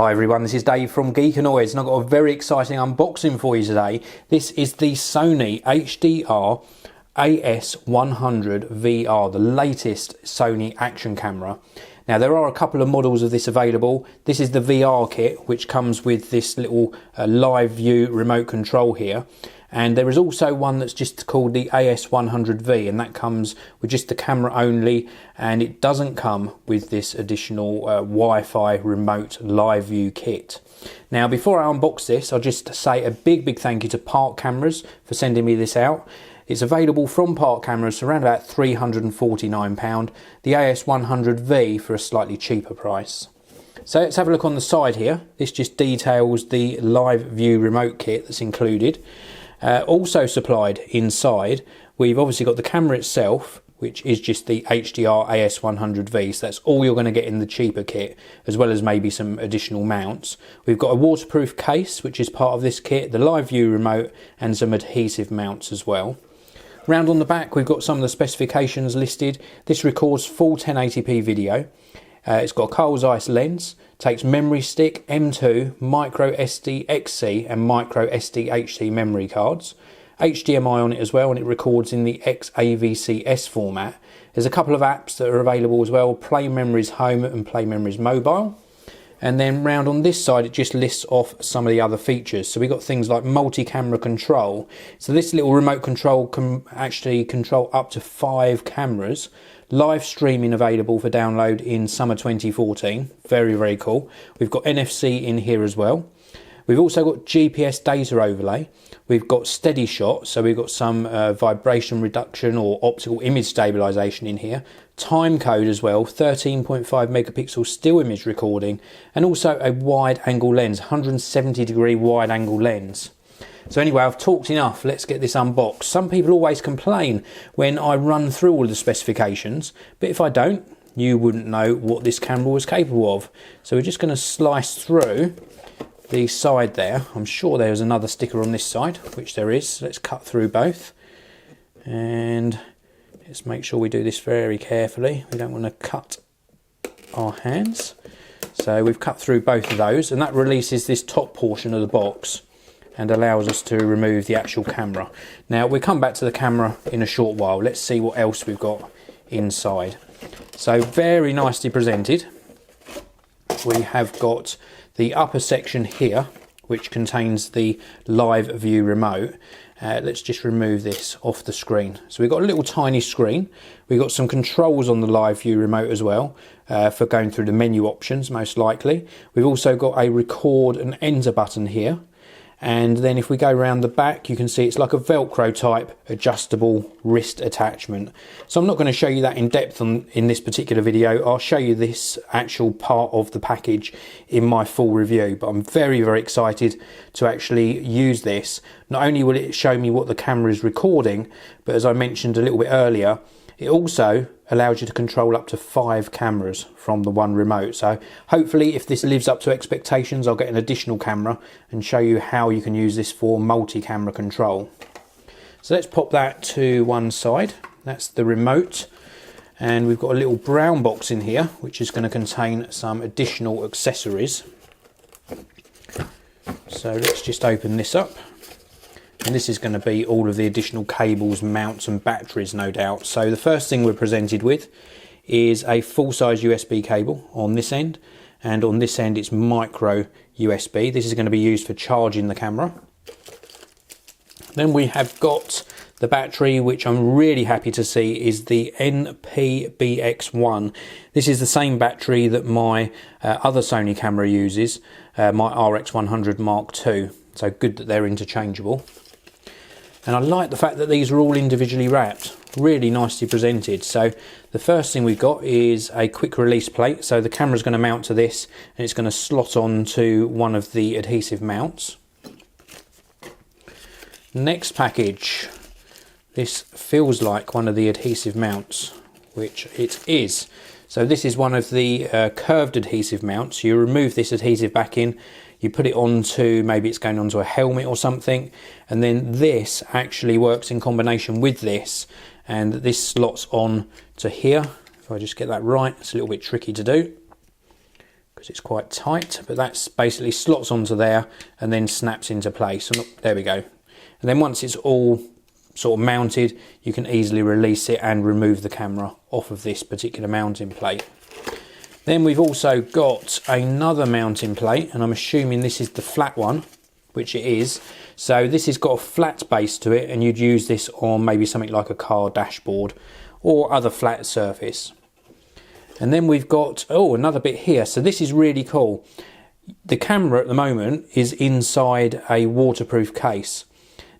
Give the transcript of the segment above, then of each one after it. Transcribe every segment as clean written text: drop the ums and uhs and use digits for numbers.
Hi everyone, this is Dave from Geekanoids and I've got a very exciting unboxing for you today. This is the Sony HDR-AS100VR, the latest Sony action camera. Now there are a couple of models of this available. This is the VR kit, which comes with this little live view remote control here. And there is also one that's just called the AS100V, and that comes with just the camera only, and it doesn't come with this additional Wi-Fi remote live view kit. Now before I unbox this, I'll just say a big thank you to Park Cameras for sending me this out. It's available from Park Cameras for around about £349, the AS100V for a slightly cheaper price. So let's have a look on the side here. This just details the live view remote kit that's included. Also supplied inside, we've obviously got the camera itself, which is just the HDR-AS100V, so that's all you're going to get in the cheaper kit, as well as maybe some additional mounts. We've got a waterproof case, which is part of this kit, the live view remote, and some adhesive mounts as well. Round on the back, we've got some of the specifications listed. This records full 1080p video. It's got a Carl Zeiss lens, takes memory stick, M2, micro SD XC and micro SD HD memory cards. HDMI on it as well, and it records in the XAVC-S format. There's a couple of apps that are available as well, Play Memories Home and Play Memories Mobile. And then round on this side, it just lists off some of the other features. So we've got things like multi-camera control. So this little remote control can actually control up to 5 cameras. Live streaming available for download in summer 2014. Very cool. We've got NFC in here as well. We've also got GPS data overlay. We've got steady shot, so we've got some vibration reduction or optical image stabilization in here. Time code as well, 13.5 megapixel still image recording, and also a wide angle lens, 170 degree wide angle lens. So anyway, I've talked enough, let's get this unboxed. Some people always complain when I run through all the specifications, but if I don't, you wouldn't know what this camera was capable of. So we're just going to slice through the side there. I'm sure there's another sticker on this side, which there is. Let's cut through both. And let's make sure we do this very carefully. We don't want to cut our hands. So we've cut through both of those, and that releases this top portion of the box and allows us to remove the actual camera. Now we'll come back to the camera in a short while. Let's see what else we've got inside. So very nicely presented. We have got the upper section here, which contains the live view remote. Let's just remove this off the screen. So we've got a little tiny screen. We've got some controls on the live view remote as well, for going through the menu options most likely. We've also got a record and enter button here. And then if we go around the back, you can see it's like a Velcro type adjustable wrist attachment. So I'm not going to show you that in depth in this particular video. I'll show you this actual part of the package in my full review. But I'm very excited to actually use this. Not only will it show me what the camera is recording, but as I mentioned a little bit earlier, it also allows you to control up to 5 cameras from the one remote. So hopefully if this lives up to expectations, I'll get an additional camera and show you how you can use this for multi-camera control. So let's pop that to one side. That's the remote. And we've got a little brown box in here, which is going to contain some additional accessories. So let's just open this up. And this is going to be all of the additional cables, mounts and batteries, no doubt. So the first thing we're presented with is a full-size USB cable on this end, and on this end it's micro USB. This is going to be used for charging the camera. Then we have got the battery, which I'm really happy to see is the NPBX1. This is the same battery that my other Sony camera uses, my RX100 Mark II. So good that they're interchangeable. And I like the fact that these are all individually wrapped, really nicely presented. So the first thing we've got is a quick release plate. So the camera's going to mount to this and it's going to slot onto one of the adhesive mounts. Next package. This feels like one of the adhesive mounts, which it is. So this is one of the curved adhesive mounts. You remove this adhesive back in, you put it onto, maybe it's going onto a helmet or something, and then this actually works in combination with this, and this slots on to here. If I just get that right, it's a little bit tricky to do. because it's quite tight, but that's basically slots onto there and then snaps into place. So look, there we go. And then once it's all sort of mounted, you can easily release it and remove the camera off of this particular mounting plate. Then we've also got another mounting plate, and I'm assuming this is the flat one, which it is. So this has got a flat base to it, and you'd use this on maybe something like a car dashboard or other flat surface. And then we've got, oh, another bit here. So this is really cool. The camera at the moment is inside a waterproof case.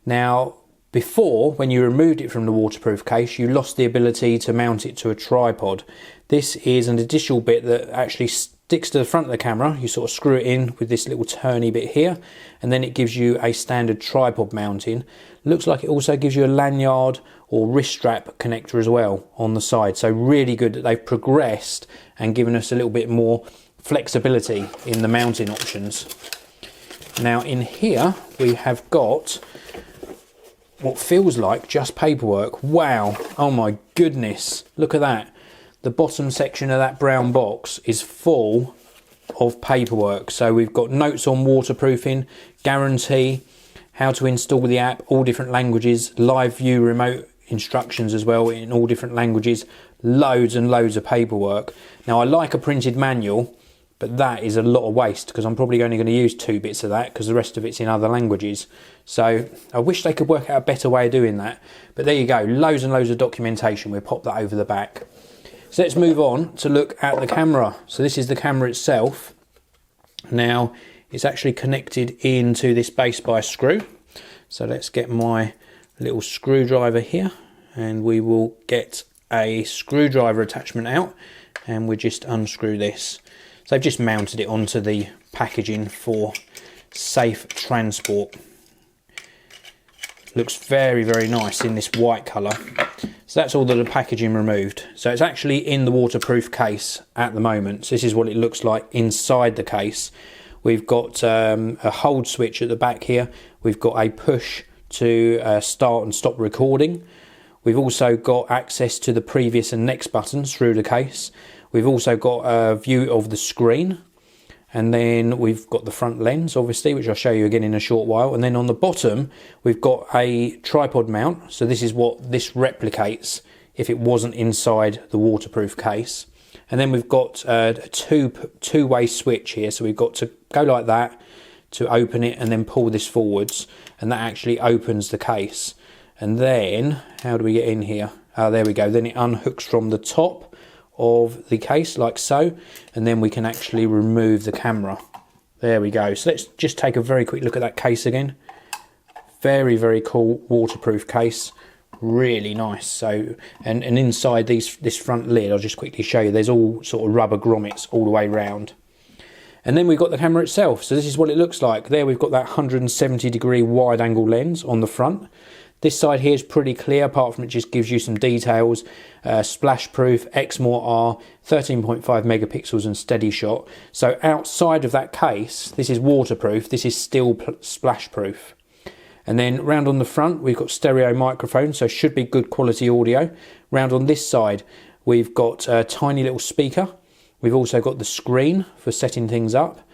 Now, before, when you removed it from the waterproof case, you lost the ability to mount it to a tripod. This is an additional bit that actually sticks to the front of the camera. You sort of screw it in with this little turny bit here, and then it gives you a standard tripod mounting. Looks like it also gives you a lanyard or wrist strap connector as well on the side. So really good that they've progressed and given us a little bit more flexibility in the mounting options. Now in here we have got what feels like just paperwork. Wow, oh my goodness, look at that. The bottom section of that brown box is full of paperwork. So we've got notes on waterproofing, guarantee, how to install the app, all different languages, live view remote instructions as well in all different languages, loads and loads of paperwork. Now I like a printed manual, but that is a lot of waste because I'm probably only going to use 2 bits of that because the rest of it's in other languages. So I wish they could work out a better way of doing that. But there you go, loads and loads of documentation. We'll pop that over the back. So let's move on to look at the camera. So this is the camera itself. Now it's actually connected into this base by a screw. So let's get my little screwdriver here and we will get a screwdriver attachment out and we just unscrew this. So I've just mounted it onto the packaging for safe transport. Looks very, very nice in this white colour. So that's all the packaging removed. So it's actually in the waterproof case at the moment. So this is what it looks like inside the case. We've got a hold switch at the back here. We've got a push to start and stop recording. We've also got access to the previous and next buttons through the case. We've also got a view of the screen. And then we've got the front lens, obviously, which I'll show you again in a short while. And then on the bottom, we've got a tripod mount. So this is what this replicates if it wasn't inside the waterproof case. And then we've got a two-way switch here. So we've got to go like that to open it and then pull this forwards. And that actually opens the case. And then, how do we get in here? There we go. Then it unhooks from the top of the case like so. And then we can actually remove the camera. There we go. So let's just take a very quick look at that case again. Very, very cool waterproof case. Really nice. So and inside this front lid, I'll just quickly show you, there's all sort of rubber grommets all the way round. And then we've got the camera itself. So this is what it looks like. There we've got that 170-degree wide angle lens on the front. This side here is pretty clear, apart from it just gives you some details. Splash proof, Exmor R, 13.5 megapixels and steady shot. So outside of that case, this is waterproof, this is still splash proof. And then round on the front, we've got stereo microphone, so should be good quality audio. Round on this side, we've got a tiny little speaker. We've also got the screen for setting things up.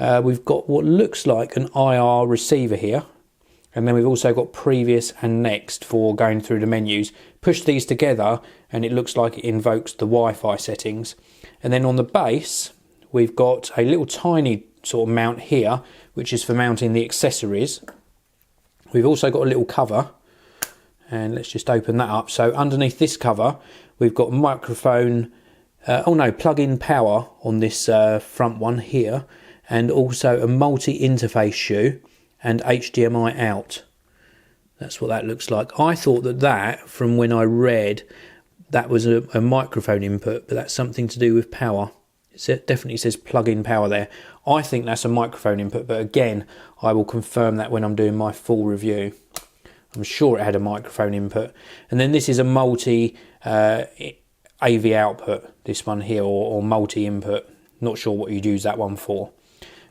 We've got what looks like an IR receiver here. And then we've also got previous and next for going through the menus. Push these together and it looks like it invokes the Wi-Fi settings. And then on the base, we've got a little tiny sort of mount here, which is for mounting the accessories. We've also got a little cover, and let's just open that up. So underneath this cover, we've got microphone, plug-in power on this front one here, and also a multi-interface shoe and HDMI out. That's what that looks like. I thought that from when I read, that was a microphone input, but that's something to do with power. It definitely says plug-in power there. I think that's a microphone input, but again, I will confirm that when I'm doing my full review. I'm sure it had a microphone input. And then this is a multi AV output, this one here, or multi-input. Not sure what you'd use that one for.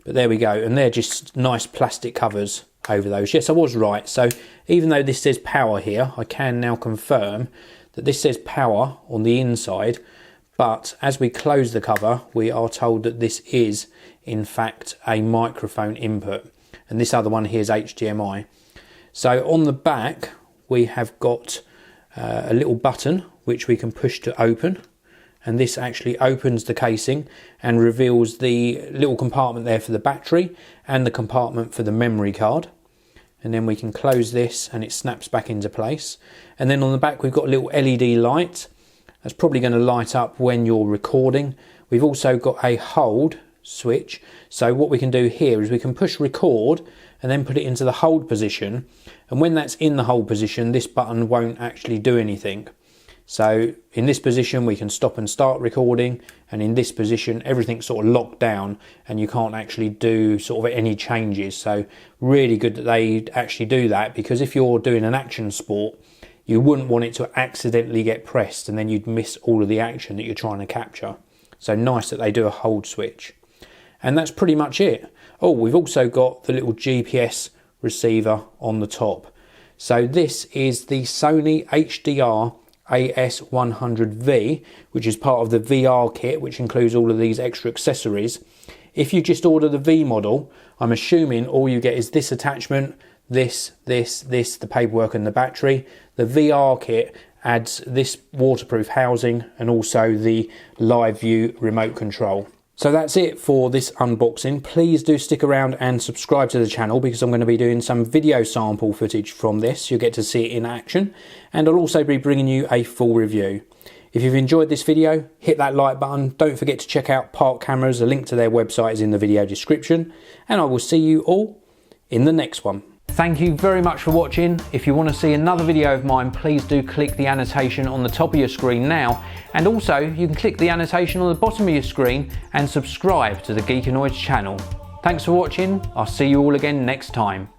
But there we go, and they're just nice plastic covers over those. Yes, I was right. So even though this says power here, I can now confirm that this says power on the inside, But as we close the cover, we are told that this is in fact a microphone input, and this other one here is HDMI. So on the back we have got a little button which we can push to open, and this actually opens the casing and reveals the little compartment there for the battery and the compartment for the memory card. And then we can close this and it snaps back into place. And then on the back we've got a little LED light that's probably going to light up when you're recording. We've also got a hold switch, so what we can do here is we can push record and then put it into the hold position, and when that's in the hold position this button won't actually do anything. So in this position we can stop and start recording, and in this position everything's sort of locked down and you can't actually do sort of any changes. So really good that they actually do that, because if you're doing an action sport you wouldn't want it to accidentally get pressed and then you'd miss all of the action that you're trying to capture. So nice that they do a hold switch. And that's pretty much it. Oh, we've also got the little GPS receiver on the top. So this is the Sony HDR-AS100VR, which is part of the VR kit, which includes all of these extra accessories. If you just order the V model, I'm assuming all you get is this attachment, this, the paperwork and the battery. The VR kit adds this waterproof housing and also the live view remote control. So that's it for this unboxing. Please do stick around and subscribe to the channel, because I'm going to be doing some video sample footage from this. You'll get to see it in action, and I'll also be bringing you a full review. If you've enjoyed this video, hit that like button. Don't forget to check out Park Cameras. A link to their website is in the video description, and I will see you all in the next one. Thank you very much for watching. If you want to see another video of mine, please do click the annotation on the top of your screen now, and also you can click the annotation on the bottom of your screen and subscribe to the Geekanoids channel. Thanks for watching. I'll see you all again next time.